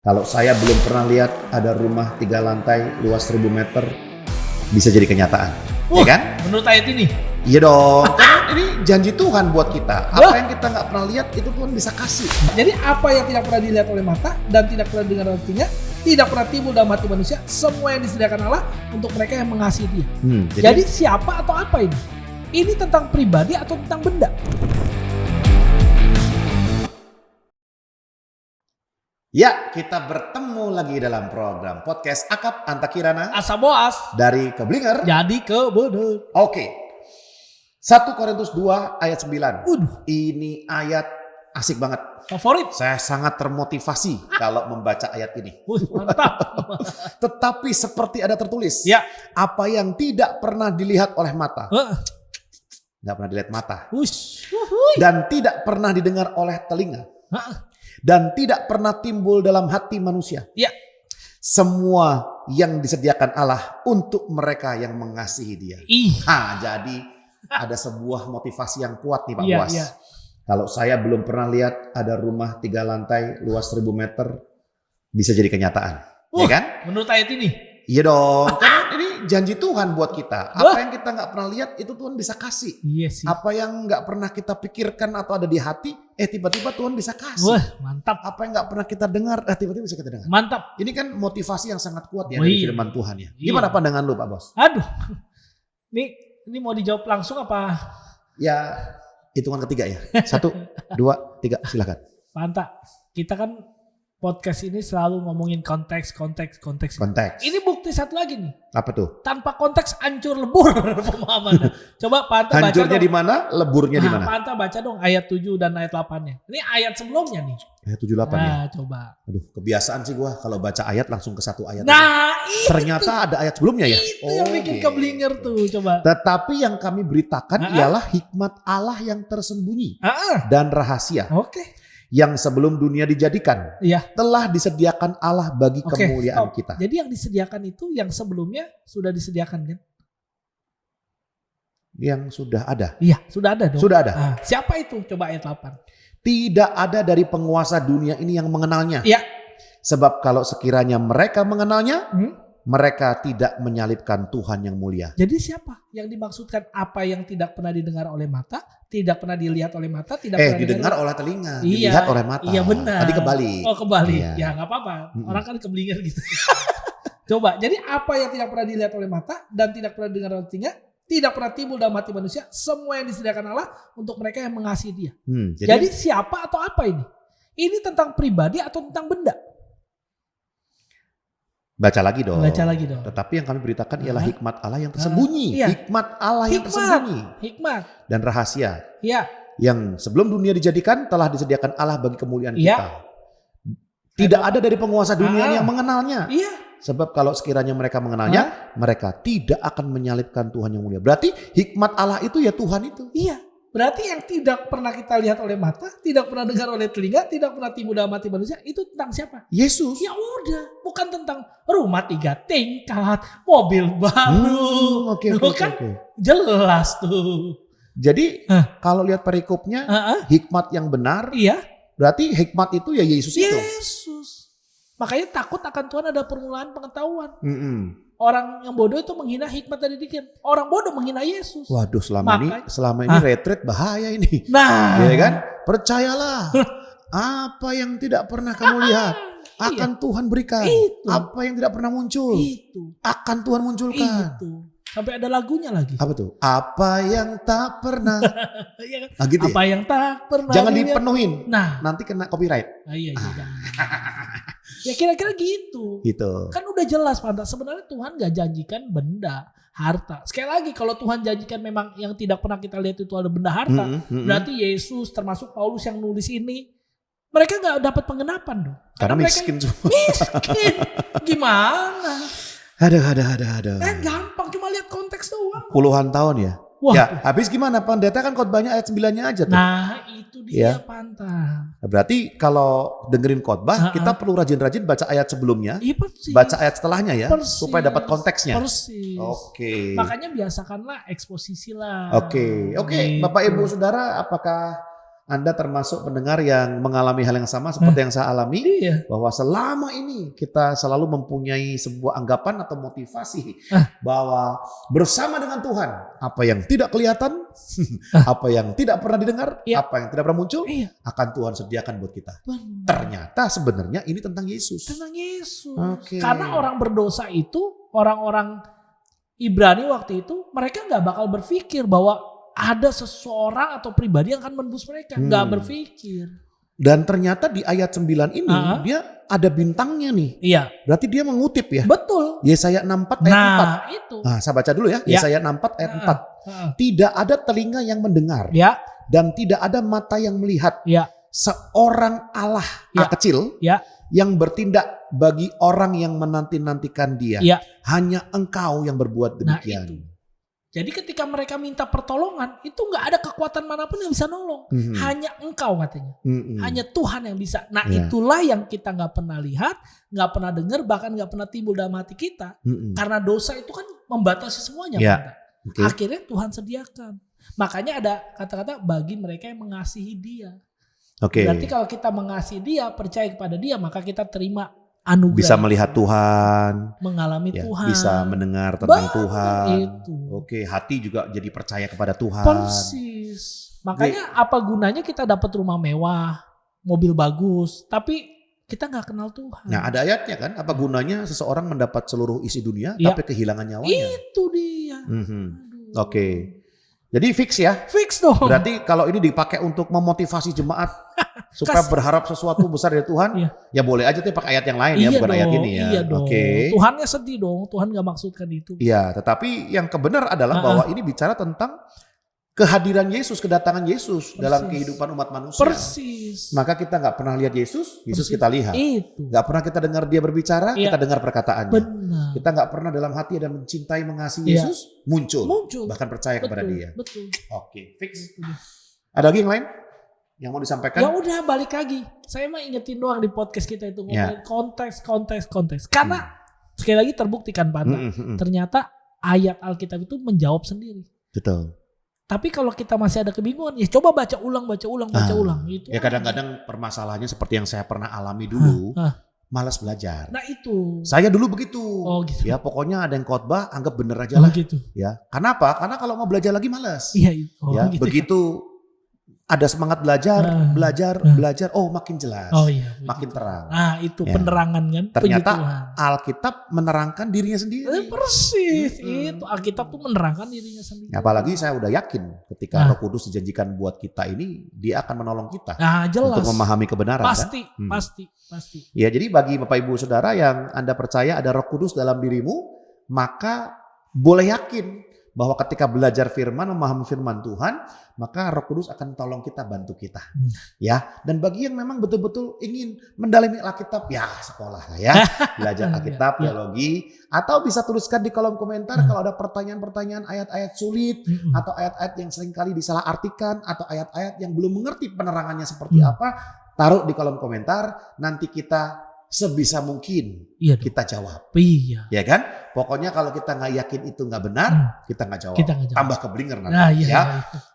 Kalau saya belum pernah lihat ada rumah 3 lantai luas 1000 meter bisa jadi kenyataan, ya kan? Menurut ayat ini? Iya dong, kan ini janji Tuhan buat kita. Apa yang kita nggak pernah lihat itu Tuhan bisa kasih. Jadi apa yang tidak pernah dilihat oleh mata dan tidak pernah dengar oleh telinga, tidak pernah timbul dalam hati manusia, semua yang disediakan Allah untuk mereka yang mengasihi Dia. Jadi siapa atau apa ini? Ini tentang pribadi atau tentang benda? Ya, kita bertemu lagi dalam program podcast Akap Antakirana Asa Boas dari Keblinger. jadi kebenar. Oke. 1 Korintus 2 ayat 9. Ini ayat asik banget. Favorit. Saya sangat termotivasi kalau membaca ayat ini. Mantap. Tetapi seperti ada tertulis, Ya. apa yang tidak pernah dilihat oleh mata, nggak pernah dilihat mata, dan tidak pernah didengar oleh telinga, dan tidak pernah timbul dalam hati manusia. Ya. Semua yang disediakan Allah untuk mereka yang mengasihi Dia. Jadi ada sebuah motivasi yang kuat nih Pak Boas. Iya. Kalau saya belum pernah lihat ada rumah 3 lantai luas 1000 meter bisa jadi kenyataan, ya kan? Menurut ayat ini? Iya dong, kan ini janji Tuhan buat kita. Apa yang kita nggak pernah lihat itu Tuhan bisa kasih. Iya sih. Apa yang nggak pernah kita pikirkan atau ada di hati, tiba-tiba Tuhan bisa kasih. Wah, mantap. Apa yang nggak pernah kita dengar, tiba-tiba bisa kita dengar. Mantap. Ini kan motivasi yang sangat kuat ya Oh, dari iya. firman Tuhan ya. Iya. Gimana pandangan lu Pak Bos? Aduh. Ini mau dijawab langsung apa? Ya hitungan ketiga ya. 1, 2, 3 silakan. Mantap. Kita kan podcast ini selalu ngomongin konteks. Konteks. Ini bukti satu lagi nih. Apa tuh? Tanpa konteks hancur lebur pemahamannya. Coba Panta baca Hancurnya dong. di mana? Leburnya di mana? Panta baca dong ayat 7 dan ayat 8-nya. Ini ayat sebelumnya nih. Ayat 78 ya. Nah, coba. Aduh, kebiasaan sih gua kalau baca ayat langsung ke satu ayat. Nah, Ternyata ada ayat sebelumnya ya. itu yang bikin gitu. keblinger tuh, coba. Tetapi yang kami beritakan ialah hikmat Allah yang tersembunyi dan rahasia Oke. yang sebelum dunia dijadikan Iya. telah disediakan Allah bagi Oke, kemuliaan stop. kita. Jadi yang disediakan itu yang sebelumnya sudah disediakan kan? Yang sudah ada. Iya, sudah ada dong. Sudah ada. Nah, siapa itu? Coba ayat 8. Tidak ada dari penguasa dunia ini yang mengenalnya. Iya. Sebab kalau sekiranya mereka mengenalnya, mereka tidak menyalibkan Tuhan yang mulia. Jadi siapa yang dimaksudkan apa yang tidak pernah didengar oleh mata, tidak pernah dilihat oleh mata, tidak pernah Didengar oleh telinga, Iya, dilihat oleh mata. Iya benar. Tadi kebalik. Oh kebalik. Iya. Ya nggak apa-apa. Orang kan keblinger gitu. Coba. Jadi apa yang tidak pernah dilihat oleh mata dan tidak pernah didengar oleh telinga, tidak pernah timbul dalam hati manusia, semua yang disediakan Allah untuk mereka yang mengasihi Dia. Jadi siapa atau apa ini? Ini tentang pribadi atau tentang benda? Baca lagi dong. Tetapi yang kami beritakan ialah hikmat Allah yang tersembunyi. Iya. Hikmat Allah yang tersembunyi. Hikmat. Dan rahasia. Iya. Yang sebelum dunia dijadikan telah disediakan Allah bagi kemuliaan Iya. kita. Tidak ada dari penguasa dunia yang mengenalnya. Iya. Sebab kalau sekiranya mereka mengenalnya, mereka tidak akan menyalibkan Tuhan yang mulia. Berarti hikmat Allah itu ya Tuhan itu. Iya. Berarti yang tidak pernah kita lihat oleh mata, tidak pernah dengar oleh telinga, tidak pernah timbul dalam hati manusia, itu tentang siapa? Yesus. Ya udah, bukan tentang rumah 3 tingkat, mobil baru. Oke. Jelas tuh. Jadi kalau lihat perikopnya, hikmat yang benar, Iya. berarti hikmat itu ya Yesus itu. Yesus. Makanya takut akan Tuhan ada permulaan pengetahuan. Mm-mm. Orang yang bodoh itu menghina hikmat dan didikan. Orang bodoh menghina Yesus. Waduh, selama ini retret bahaya ini. Nah, Ya kan? Percayalah. Apa yang tidak pernah kamu lihat akan Tuhan berikan. Itu. Apa yang tidak pernah muncul itu. akan Tuhan munculkan. Itu. Sampai ada lagunya lagi. Apa tuh? Apa yang tak pernah. Iya kan? Gitu Apa ya? yang tak pernah Jangan dilihat. dipenuhin. Nah, Nanti kena copyright. iya. Jangan. Ya kira-kira gitu. Gitu. Kan udah jelas pantas. Sebenarnya Tuhan gak janjikan benda, harta. Sekali lagi kalau Tuhan janjikan memang yang tidak pernah kita lihat itu ada benda harta. Berarti Yesus termasuk Paulus yang nulis ini. Mereka gak dapat pengenapan dong. Karena mereka miskin semua. miskin. Gimana? Aduh. Gampang cuma lihat konteks doang. Puluhan tahun ya. Wah. Ya, habis gimana pendeta kan khotbahnya ayat 9-nya aja tuh. Nah itu dia Ya. Panta. Berarti kalau dengerin khotbah kita perlu rajin-rajin baca ayat sebelumnya, Iya persis. baca ayat setelahnya ya, Persis. supaya dapat konteksnya. Persis. Oke. Makanya biasakanlah eksposisi lah. Oke. Gitu. Bapak Ibu Saudara, apakah Anda termasuk pendengar yang mengalami hal yang sama seperti yang saya alami. Iya. Bahwa selama ini kita selalu mempunyai sebuah anggapan atau motivasi bahwa bersama dengan Tuhan, apa yang tidak kelihatan, apa yang tidak pernah didengar, apa yang tidak pernah muncul, akan Tuhan sediakan buat kita. Ternyata sebenarnya ini tentang Yesus. Tentang Yesus. Okay. Karena orang berdosa itu, orang-orang Ibrani waktu itu, mereka nggak bakal berpikir bahwa ada seseorang atau pribadi yang akan menebus mereka. Nggak berpikir. Dan ternyata di ayat 9 ini dia ada bintangnya nih. Iya. Berarti dia mengutip ya. Betul. Yesaya 64 ayat 4. Itu. Nah, saya baca dulu ya. Yesaya 64 ayat 4. Tidak ada telinga yang mendengar. Dan tidak ada mata yang melihat. Seorang Allah kecil yang bertindak bagi orang yang menanti-nantikan dia. Hanya Engkau yang berbuat demikian. Nah, itu. Jadi ketika mereka minta pertolongan, itu nggak ada kekuatan manapun yang bisa nolong. Hanya Engkau katanya. Hanya Tuhan yang bisa. Nah itulah yang kita nggak pernah lihat, nggak pernah dengar, bahkan nggak pernah timbul dalam hati kita. Karena dosa itu kan membatasi semuanya. Akhirnya Tuhan sediakan. Makanya ada kata-kata bagi mereka yang mengasihi Dia. Berarti kalau kita mengasihi Dia, percaya kepada Dia, maka kita terima anugerah. Bisa melihat Tuhan, mengalami Tuhan, bisa mendengar tentang Tuhan. Itu. Hati juga jadi percaya kepada Tuhan. Persis. Makanya apa gunanya kita dapat rumah mewah, mobil bagus, tapi kita nggak kenal Tuhan. Nah ada ayatnya kan, apa gunanya seseorang mendapat seluruh isi dunia tapi kehilangan nyawanya? Itu dia. Jadi fix ya. Fix dong. Berarti kalau ini dipakai untuk memotivasi jemaat supaya berharap sesuatu besar dari Tuhan, ya boleh aja tuh pakai ayat yang lain ya, bukan ayat ini ya. Iya dong. Tuhannya sedih dong. Tuhan gak maksudkan itu. Iya, tetapi yang kebenar adalah bahwa ini bicara tentang kehadiran Yesus, kedatangan Yesus dalam kehidupan umat manusia. Persis. Maka kita nggak pernah lihat Yesus kita lihat. Nggak pernah kita dengar dia berbicara, kita dengar perkataannya. Benar. Kita nggak pernah dalam hati dan mencintai, mengasihi Yesus, muncul. Bahkan percaya kepada dia. Betul. Fix. Ada lagi yang lain yang mau disampaikan? Ya udah balik lagi. Saya mah ingetin doang di podcast kita itu ngomongin konteks. Karena sekali lagi terbuktikan Pak Anda, ternyata ayat Alkitab itu menjawab sendiri. Betul. Tapi kalau kita masih ada kebingungan, ya coba baca ulang. Gitu. Ya kadang-kadang permasalahannya seperti yang saya pernah alami dulu, malas belajar. Nah itu. Saya dulu begitu. Gitu. Ya pokoknya ada yang khotbah, anggap bener aja lah. Gitu. Ya. Kenapa? Karena kalau mau belajar lagi malas. Iya. Gitu. Begitu ada semangat belajar, makin jelas, makin terang. Nah itu penerangan kan. Ternyata Alkitab menerangkan dirinya sendiri. Persis, itu Alkitab tuh menerangkan dirinya sendiri. Apalagi saya udah yakin ketika Roh Kudus dijanjikan buat kita ini, Dia akan menolong kita jelas. Untuk memahami kebenaran. Pasti. Ya jadi bagi Bapak Ibu Saudara yang Anda percaya ada Roh Kudus dalam dirimu, maka boleh yakin bahwa ketika belajar firman, memahami firman Tuhan, maka Roh Kudus akan tolong kita, bantu kita. Ya, dan bagi yang memang betul-betul ingin mendalami Alkitab, ya sekolah lah ya. Belajar Alkitab, teologi, atau bisa tuliskan di kolom komentar kalau ada pertanyaan-pertanyaan ayat-ayat sulit, atau ayat-ayat yang seringkali disalahartikan, atau ayat-ayat yang belum mengerti penerangannya seperti apa, taruh di kolom komentar, nanti kita sebisa mungkin kita jawab. Ya kan? Pokoknya kalau kita nggak yakin itu nggak benar, kita nggak jawab. Tambah keblinger nanti.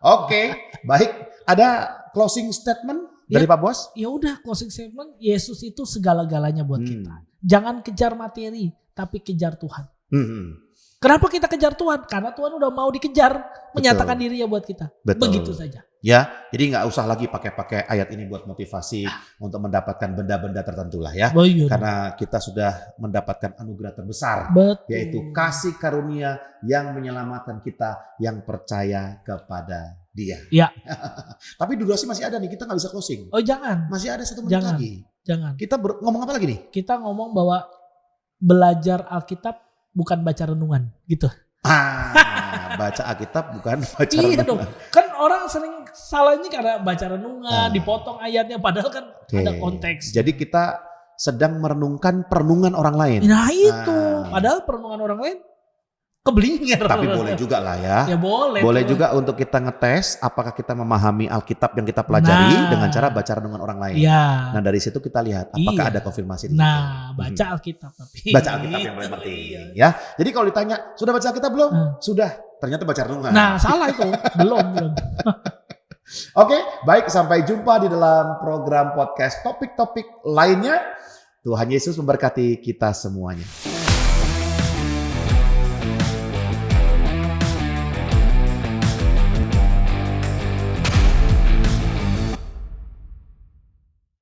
Oke, baik. Ada closing statement dari Pak Bos? Ya udah, closing statement. Yesus itu segala-galanya buat kita. Jangan kejar materi, tapi kejar Tuhan. Kenapa kita kejar Tuhan? Karena Tuhan udah mau dikejar, menyatakan dirinya buat kita. Begitu saja. Ya, jadi nggak usah lagi pakai ayat ini buat motivasi untuk mendapatkan benda-benda tertentu lah ya. Karena kita sudah mendapatkan anugerah terbesar, yaitu kasih karunia yang menyelamatkan kita yang percaya kepada Dia. Ya. Tapi durasi masih ada nih, kita nggak bisa closing. Jangan. Masih ada 1 menit lagi. Jangan. Kita ngomong apa lagi nih? Kita ngomong bahwa belajar Alkitab bukan baca renungan, gitu. Baca Alkitab bukan baca renungan. Iya dong. Kan orang sering salahnya karena baca renungan, dipotong ayatnya, padahal kan ada konteks. Jadi kita sedang merenungkan perenungan orang lain. Nah itu, padahal perenungan orang lain keblinger. Tapi boleh juga lah ya. Ya boleh. Boleh juga untuk kita ngetes apakah kita memahami Alkitab yang kita pelajari dengan cara baca renungan orang lain. Ya. Nah dari situ kita lihat apakah ada konfirmasi. Baca Alkitab tapi. Baca Alkitab yang paling penting. Ya. Jadi kalau ditanya sudah baca Alkitab belum? Sudah. Ternyata baca renungan. Nah salah itu. belum. Oke, baik, sampai jumpa di dalam program podcast topik-topik lainnya. Tuhan Yesus memberkati kita semuanya.